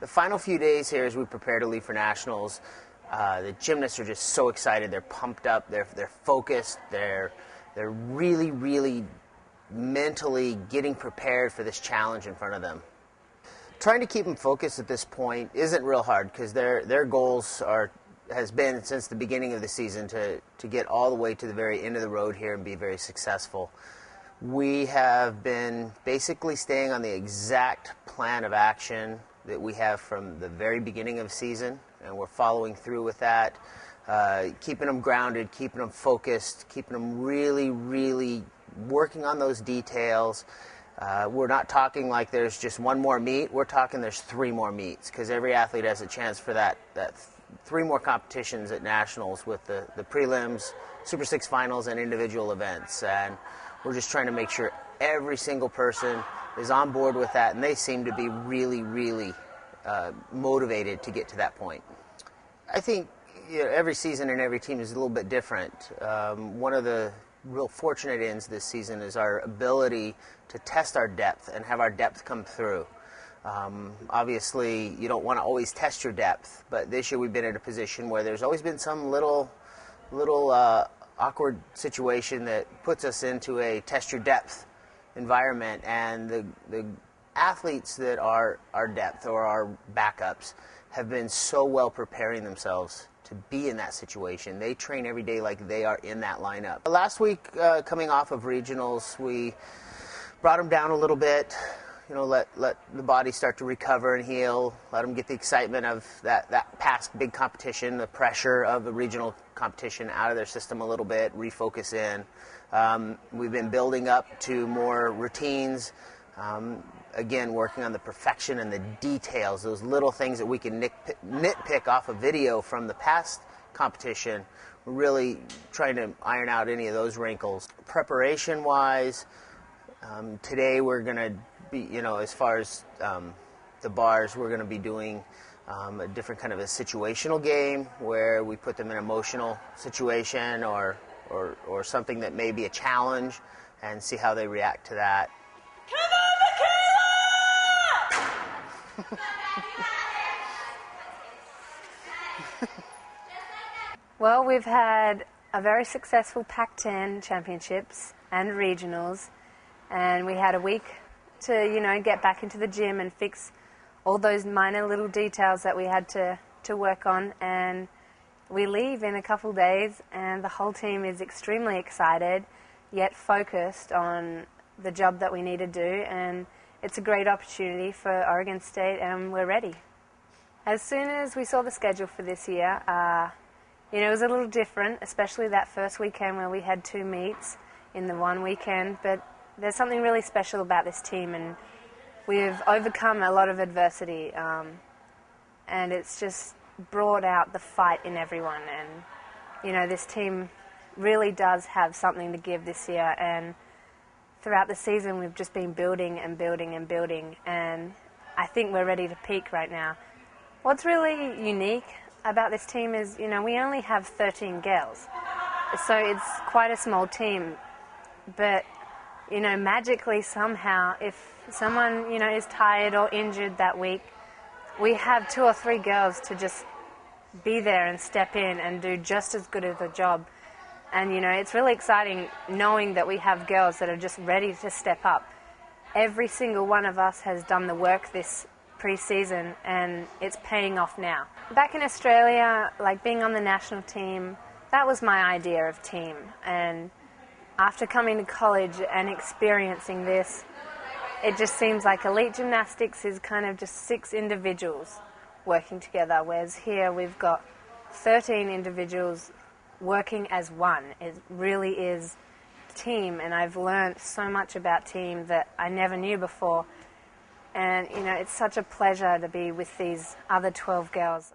The final few days here as we prepare to leave for nationals, the gymnasts are just so excited. They're pumped up. They're focused. They're really, really mentally getting prepared for this challenge in front of them. Trying to keep them focused at this point isn't real hard because their goals has been since the beginning of the season to get all the way to the very end of the road here and be very successful. We have been basically staying on the exact plan of action that we have from the very beginning of the season, and we're following through with that, keeping them grounded, keeping them focused, keeping them really, really working on those details. We're not talking like there's just one more meet. We're talking there's 3 more meets because every athlete has a chance for that 3 more competitions at nationals with the prelims, Super 6 finals, and individual events. And we're just trying to make sure every single person is on board with that, and they seem to be really, really motivated to get to that point. I think every season and every team is a little bit different. One of the real fortunate ends this season is our ability to test our depth and have our depth come through. Obviously, you don't want to always test your depth, but this year we've been in a position where there's always been some little awkward situation that puts us into a test your depth environment, and the athletes that are our depth or our backups have been so well preparing themselves to be in that situation. They train every day like they are in that lineup. Last week, coming off of regionals, we brought them down a little bit, let the body start to recover and heal, let them get the excitement of that past big competition, the pressure of the regional competition out of their system a little bit, refocus in. We've been building up to more routines, again, working on the perfection and the details, those little things that we can nitpick off a video from the past competition. We're really trying to iron out any of those wrinkles. Preparation-wise, today we're going to be, as far as the bars, we're going to be doing a different kind of a situational game where we put them in an emotional situation or something that may be a challenge and see how they react to that. Well, we've had a very successful Pac-10 championships and regionals, and we had a week to, get back into the gym and fix all those minor little details that we had to work on. And we leave in a couple days, and the whole team is extremely excited, yet focused on the job that we need to do, and it's a great opportunity for Oregon State, and we're ready. As soon as we saw the schedule for this year, it was a little different, especially that first weekend where we had 2 meets in the one weekend, but there's something really special about this team, and we've overcome a lot of adversity, and it's just brought out the fight in everyone, and this team really does have something to give this year, and throughout the season we've just been building and building and building, and I think we're ready to peak right now. What's really unique about this team is, we only have 13 girls, so it's quite a small team, but magically somehow if someone is tired or injured that week, we have 2 or 3 girls to just be there and step in and do just as good of a job. And it's really exciting knowing that we have girls that are just ready to step up. Every single one of us has done the work this pre-season, and it's paying off now. Back in Australia, being on the national team, that was my idea of team. And after coming to college and experiencing this, it just seems like elite gymnastics is kind of just 6 individuals working together, whereas here we've got 13 individuals working as one. It really is team, and I've learned so much about team that I never knew before. And, it's such a pleasure to be with these other 12 girls.